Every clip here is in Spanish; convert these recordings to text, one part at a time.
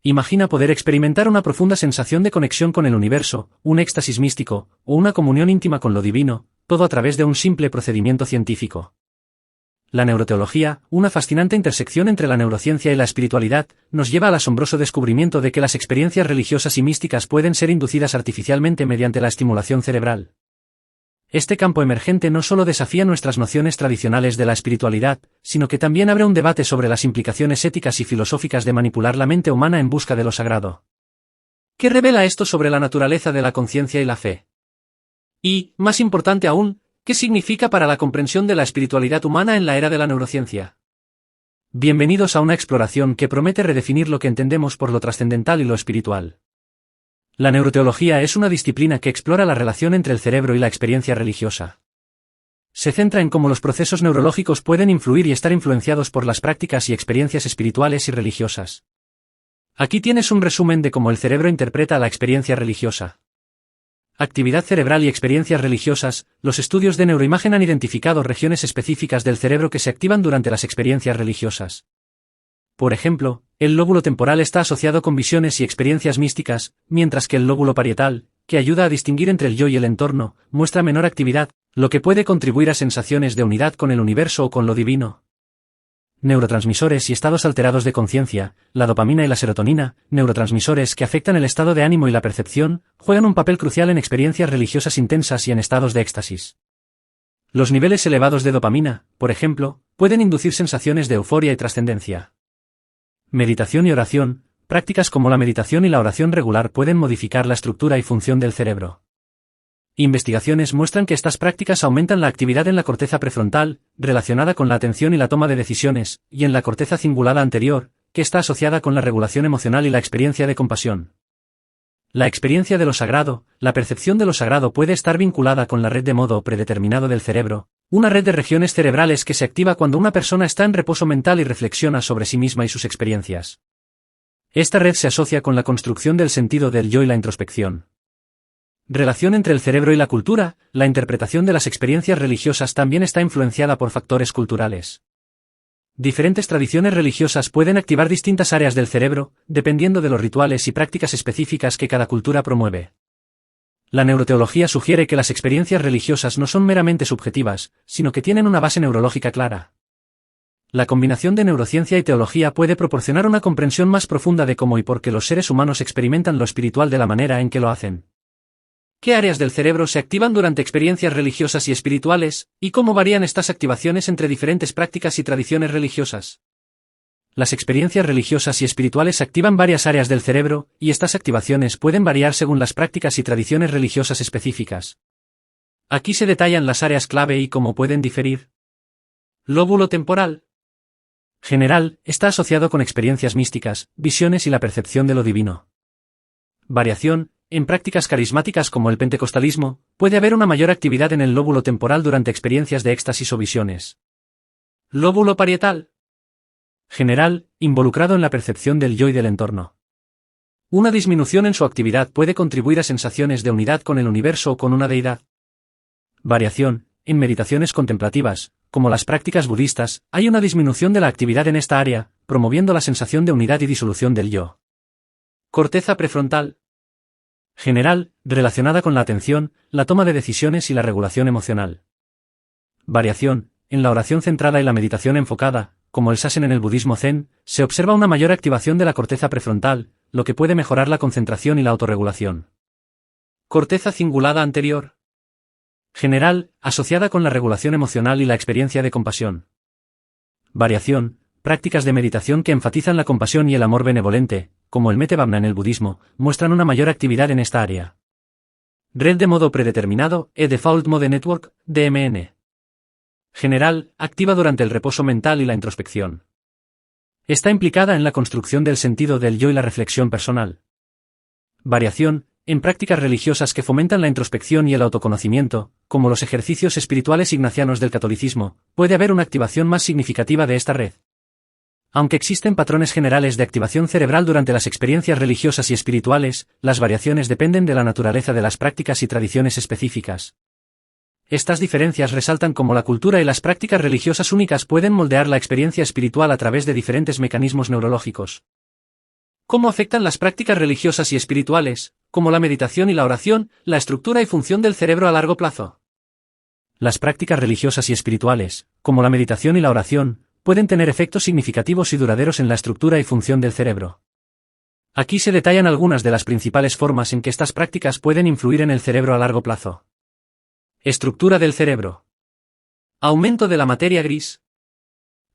Imagina poder experimentar una profunda sensación de conexión con el universo, un éxtasis místico, o una comunión íntima con lo divino, todo a través de un simple procedimiento científico. La neuroteología, una fascinante intersección entre la neurociencia y la espiritualidad, nos lleva al asombroso descubrimiento de que las experiencias religiosas y místicas pueden ser inducidas artificialmente mediante la estimulación cerebral. Este campo emergente no solo desafía nuestras nociones tradicionales de la espiritualidad, sino que también abre un debate sobre las implicaciones éticas y filosóficas de manipular la mente humana en busca de lo sagrado. ¿Qué revela esto sobre la naturaleza de la conciencia y la fe? Y, más importante aún, ¿qué significa para la comprensión de la espiritualidad humana en la era de la neurociencia? Bienvenidos a una exploración que promete redefinir lo que entendemos por lo trascendental y lo espiritual. La neuroteología es una disciplina que explora la relación entre el cerebro y la experiencia religiosa. Se centra en cómo los procesos neurológicos pueden influir y estar influenciados por las prácticas y experiencias espirituales y religiosas. Aquí tienes un resumen de cómo el cerebro interpreta la experiencia religiosa. Actividad cerebral y experiencias religiosas. Los estudios de neuroimagen han identificado regiones específicas del cerebro que se activan durante las experiencias religiosas. Por ejemplo, el lóbulo temporal está asociado con visiones y experiencias místicas, mientras que el lóbulo parietal, que ayuda a distinguir entre el yo y el entorno, muestra menor actividad, lo que puede contribuir a sensaciones de unidad con el universo o con lo divino. Neurotransmisores y estados alterados de conciencia. La dopamina y la serotonina, neurotransmisores que afectan el estado de ánimo y la percepción, juegan un papel crucial en experiencias religiosas intensas y en estados de éxtasis. Los niveles elevados de dopamina, por ejemplo, pueden inducir sensaciones de euforia y trascendencia. Meditación y oración. Prácticas como la meditación y la oración regular pueden modificar la estructura y función del cerebro. Investigaciones muestran que estas prácticas aumentan la actividad en la corteza prefrontal, relacionada con la atención y la toma de decisiones, y en la corteza cingulada anterior, que está asociada con la regulación emocional y la experiencia de compasión. La experiencia de lo sagrado. La percepción de lo sagrado puede estar vinculada con la red de modo predeterminado del cerebro, una red de regiones cerebrales que se activa cuando una persona está en reposo mental y reflexiona sobre sí misma y sus experiencias. Esta red se asocia con la construcción del sentido del yo y la introspección. Relación entre el cerebro y la cultura. La interpretación de las experiencias religiosas también está influenciada por factores culturales. Diferentes tradiciones religiosas pueden activar distintas áreas del cerebro, dependiendo de los rituales y prácticas específicas que cada cultura promueve. La neuroteología sugiere que las experiencias religiosas no son meramente subjetivas, sino que tienen una base neurológica clara. La combinación de neurociencia y teología puede proporcionar una comprensión más profunda de cómo y por qué los seres humanos experimentan lo espiritual de la manera en que lo hacen. ¿Qué áreas del cerebro se activan durante experiencias religiosas y espirituales, y cómo varían estas activaciones entre diferentes prácticas y tradiciones religiosas? Las experiencias religiosas y espirituales activan varias áreas del cerebro, y estas activaciones pueden variar según las prácticas y tradiciones religiosas específicas. Aquí se detallan las áreas clave y cómo pueden diferir. Lóbulo temporal. General, está asociado con experiencias místicas, visiones y la percepción de lo divino. Variación. En prácticas carismáticas como el pentecostalismo, puede haber una mayor actividad en el lóbulo temporal durante experiencias de éxtasis o visiones. Lóbulo parietal. General, involucrado en la percepción del yo y del entorno. Una disminución en su actividad puede contribuir a sensaciones de unidad con el universo o con una deidad. Variación. En meditaciones contemplativas, como las prácticas budistas, hay una disminución de la actividad en esta área, promoviendo la sensación de unidad y disolución del yo. Corteza prefrontal. General, relacionada con la atención, la toma de decisiones y la regulación emocional. Variación. En la oración centrada y la meditación enfocada, como el sasen en el budismo zen, se observa una mayor activación de la corteza prefrontal, lo que puede mejorar la concentración y la autorregulación. Corteza cingulada anterior. General, asociada con la regulación emocional y la experiencia de compasión. Variación. Prácticas de meditación que enfatizan la compasión y el amor benevolente, como el mette bhavana en el budismo, muestran una mayor actividad en esta área. Red de modo predeterminado, Default Mode Network, DMN. General, activa durante el reposo mental y la introspección. Está implicada en la construcción del sentido del yo y la reflexión personal. Variación. En prácticas religiosas que fomentan la introspección y el autoconocimiento, como los ejercicios espirituales ignacianos del catolicismo, puede haber una activación más significativa de esta red. Aunque existen patrones generales de activación cerebral durante las experiencias religiosas y espirituales, las variaciones dependen de la naturaleza de las prácticas y tradiciones específicas. Estas diferencias resaltan cómo la cultura y las prácticas religiosas únicas pueden moldear la experiencia espiritual a través de diferentes mecanismos neurológicos. ¿Cómo afectan las prácticas religiosas y espirituales, como la meditación y la oración, la estructura y función del cerebro a largo plazo? Las prácticas religiosas y espirituales, como la meditación y la oración, pueden tener efectos significativos y duraderos en la estructura y función del cerebro. Aquí se detallan algunas de las principales formas en que estas prácticas pueden influir en el cerebro a largo plazo. Estructura del cerebro. Aumento de la materia gris.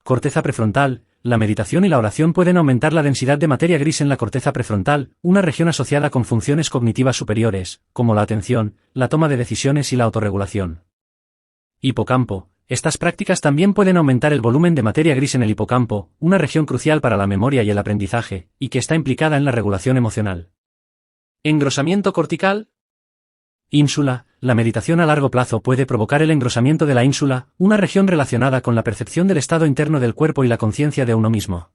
Corteza prefrontal. La meditación y la oración pueden aumentar la densidad de materia gris en la corteza prefrontal, una región asociada con funciones cognitivas superiores, como la atención, la toma de decisiones y la autorregulación. Hipocampo. Estas prácticas también pueden aumentar el volumen de materia gris en el hipocampo, una región crucial para la memoria y el aprendizaje, y que está implicada en la regulación emocional. Engrosamiento cortical. Ínsula. La meditación a largo plazo puede provocar el engrosamiento de la ínsula, una región relacionada con la percepción del estado interno del cuerpo y la conciencia de uno mismo.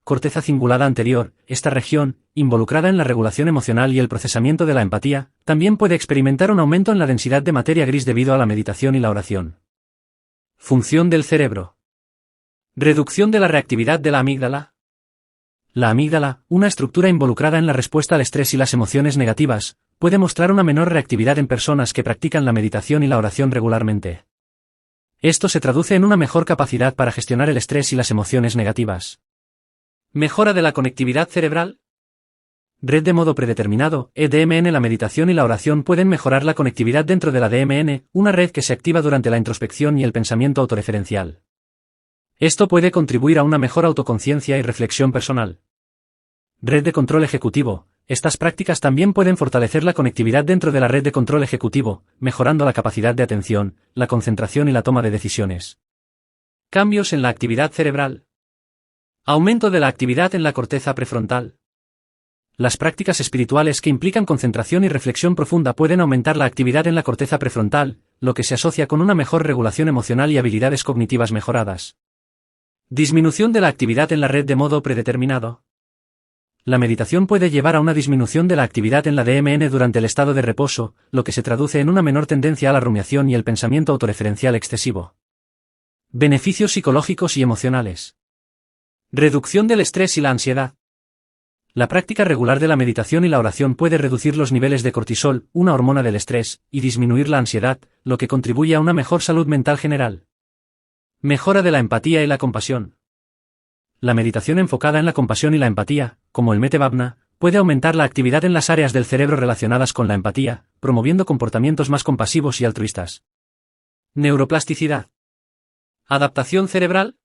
Corteza cingulada anterior. Esta región, involucrada en la regulación emocional y el procesamiento de la empatía, también puede experimentar un aumento en la densidad de materia gris debido a la meditación y la oración. Función del cerebro. Reducción de la reactividad de la amígdala. La amígdala, una estructura involucrada en la respuesta al estrés y las emociones negativas, puede mostrar una menor reactividad en personas que practican la meditación y la oración regularmente. Esto se traduce en una mejor capacidad para gestionar el estrés y las emociones negativas. Mejora de la conectividad cerebral. Red de modo predeterminado, EDMN. La meditación y la oración pueden mejorar la conectividad dentro de la DMN, una red que se activa durante la introspección y el pensamiento autorreferencial. Esto puede contribuir a una mejor autoconciencia y reflexión personal. Red de control ejecutivo. Estas prácticas también pueden fortalecer la conectividad dentro de la red de control ejecutivo, mejorando la capacidad de atención, la concentración y la toma de decisiones. Cambios en la actividad cerebral. Aumento de la actividad en la corteza prefrontal. Las prácticas espirituales que implican concentración y reflexión profunda pueden aumentar la actividad en la corteza prefrontal, lo que se asocia con una mejor regulación emocional y habilidades cognitivas mejoradas. Disminución de la actividad en la red de modo predeterminado. La meditación puede llevar a una disminución de la actividad en la DMN durante el estado de reposo, lo que se traduce en una menor tendencia a la rumiación y el pensamiento autorreferencial excesivo. Beneficios psicológicos y emocionales. Reducción del estrés y la ansiedad. La práctica regular de la meditación y la oración puede reducir los niveles de cortisol, una hormona del estrés, y disminuir la ansiedad, lo que contribuye a una mejor salud mental general. Mejora de la empatía y la compasión. La meditación enfocada en la compasión y la empatía, como el Mete Bhavana, puede aumentar la actividad en las áreas del cerebro relacionadas con la empatía, promoviendo comportamientos más compasivos y altruistas. Neuroplasticidad. Adaptación cerebral.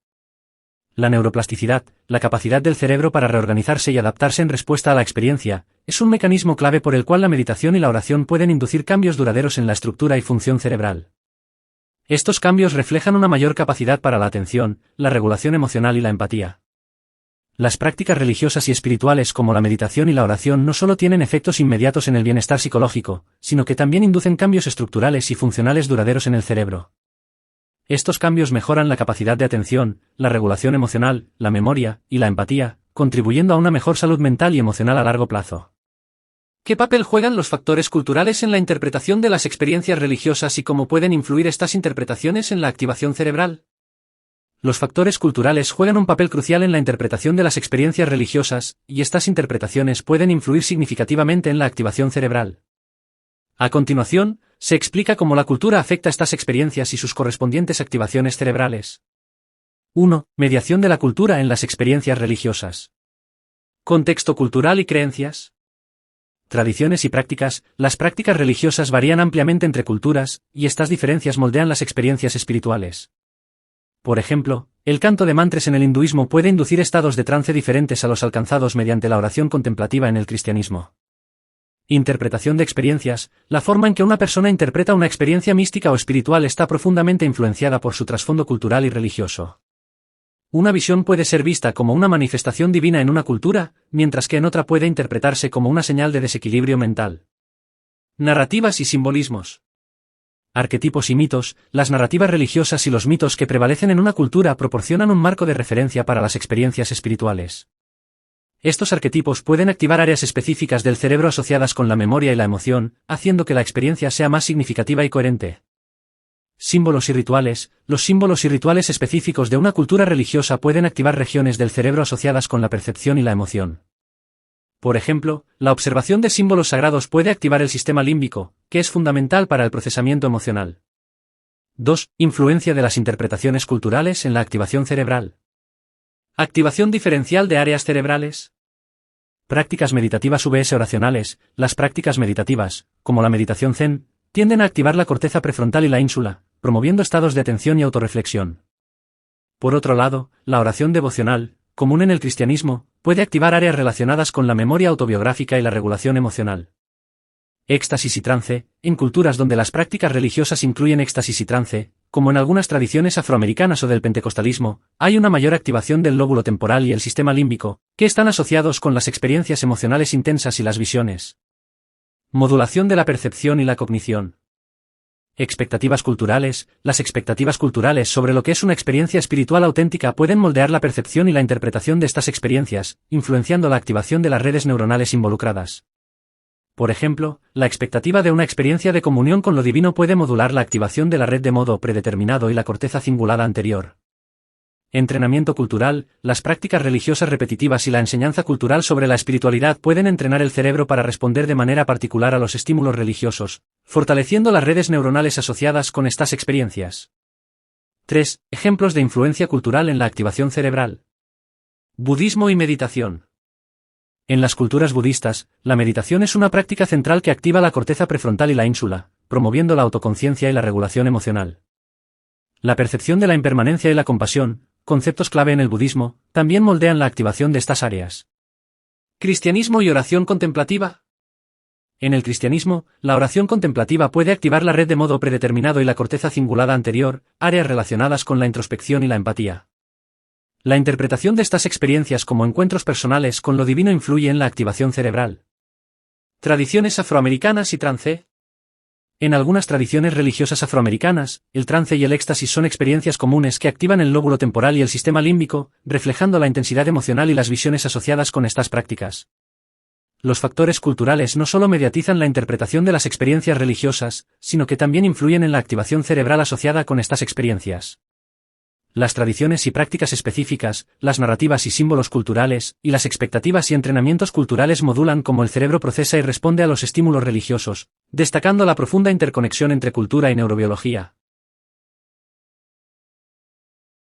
La neuroplasticidad, la capacidad del cerebro para reorganizarse y adaptarse en respuesta a la experiencia, es un mecanismo clave por el cual la meditación y la oración pueden inducir cambios duraderos en la estructura y función cerebral. Estos cambios reflejan una mayor capacidad para la atención, la regulación emocional y la empatía. Las prácticas religiosas y espirituales como la meditación y la oración no solo tienen efectos inmediatos en el bienestar psicológico, sino que también inducen cambios estructurales y funcionales duraderos en el cerebro. Estos cambios mejoran la capacidad de atención, la regulación emocional, la memoria y la empatía, contribuyendo a una mejor salud mental y emocional a largo plazo. ¿Qué papel juegan los factores culturales en la interpretación de las experiencias religiosas y cómo pueden influir estas interpretaciones en la activación cerebral? Los factores culturales juegan un papel crucial en la interpretación de las experiencias religiosas, y estas interpretaciones pueden influir significativamente en la activación cerebral. A continuación, se explica cómo la cultura afecta estas experiencias y sus correspondientes activaciones cerebrales. 1. Mediación de la cultura en las experiencias religiosas. Contexto cultural y creencias. Tradiciones y prácticas. Las prácticas religiosas varían ampliamente entre culturas, y estas diferencias moldean las experiencias espirituales. Por ejemplo, el canto de mantras en el hinduismo puede inducir estados de trance diferentes a los alcanzados mediante la oración contemplativa en el cristianismo. Interpretación de experiencias. La forma en que una persona interpreta una experiencia mística o espiritual está profundamente influenciada por su trasfondo cultural y religioso. Una visión puede ser vista como una manifestación divina en una cultura, mientras que en otra puede interpretarse como una señal de desequilibrio mental. Narrativas y simbolismos. Arquetipos y mitos. Las narrativas religiosas y los mitos que prevalecen en una cultura proporcionan un marco de referencia para las experiencias espirituales. Estos arquetipos pueden activar áreas específicas del cerebro asociadas con la memoria y la emoción, haciendo que la experiencia sea más significativa y coherente. Símbolos y rituales. Los símbolos y rituales específicos de una cultura religiosa pueden activar regiones del cerebro asociadas con la percepción y la emoción. Por ejemplo, la observación de símbolos sagrados puede activar el sistema límbico, que es fundamental para el procesamiento emocional. 2. Influencia de las interpretaciones culturales en la activación cerebral. Activación diferencial de áreas cerebrales. Prácticas meditativas vs oracionales. Las prácticas meditativas, como la meditación zen, tienden a activar la corteza prefrontal y la ínsula, promoviendo estados de atención y autorreflexión. Por otro lado, la oración devocional, común en el cristianismo, puede activar áreas relacionadas con la memoria autobiográfica y la regulación emocional. Éxtasis y trance. En culturas donde las prácticas religiosas incluyen éxtasis y trance, como en algunas tradiciones afroamericanas o del pentecostalismo, hay una mayor activación del lóbulo temporal y el sistema límbico, que están asociados con las experiencias emocionales intensas y las visiones. Modulación de la percepción y la cognición. Expectativas culturales. Las expectativas culturales sobre lo que es una experiencia espiritual auténtica pueden moldear la percepción y la interpretación de estas experiencias, influenciando la activación de las redes neuronales involucradas. Por ejemplo, la expectativa de una experiencia de comunión con lo divino puede modular la activación de la red de modo predeterminado y la corteza cingulada anterior. Entrenamiento cultural. Las prácticas religiosas repetitivas y la enseñanza cultural sobre la espiritualidad pueden entrenar el cerebro para responder de manera particular a los estímulos religiosos, fortaleciendo las redes neuronales asociadas con estas experiencias. 3. Ejemplos de influencia cultural en la activación cerebral. Budismo y meditación. En las culturas budistas, la meditación es una práctica central que activa la corteza prefrontal y la ínsula, promoviendo la autoconciencia y la regulación emocional. La percepción de la impermanencia y la compasión, conceptos clave en el budismo, también moldean la activación de estas áreas. Cristianismo y oración contemplativa. En el cristianismo, la oración contemplativa puede activar la red de modo predeterminado y la corteza cingulada anterior, áreas relacionadas con la introspección y la empatía. La interpretación de estas experiencias como encuentros personales con lo divino influye en la activación cerebral. Tradiciones afroamericanas y trance. En algunas tradiciones religiosas afroamericanas, el trance y el éxtasis son experiencias comunes que activan el lóbulo temporal y el sistema límbico, reflejando la intensidad emocional y las visiones asociadas con estas prácticas. Los factores culturales no solo mediatizan la interpretación de las experiencias religiosas, sino que también influyen en la activación cerebral asociada con estas experiencias. Las tradiciones y prácticas específicas, las narrativas y símbolos culturales, y las expectativas y entrenamientos culturales modulan cómo el cerebro procesa y responde a los estímulos religiosos, destacando la profunda interconexión entre cultura y neurobiología.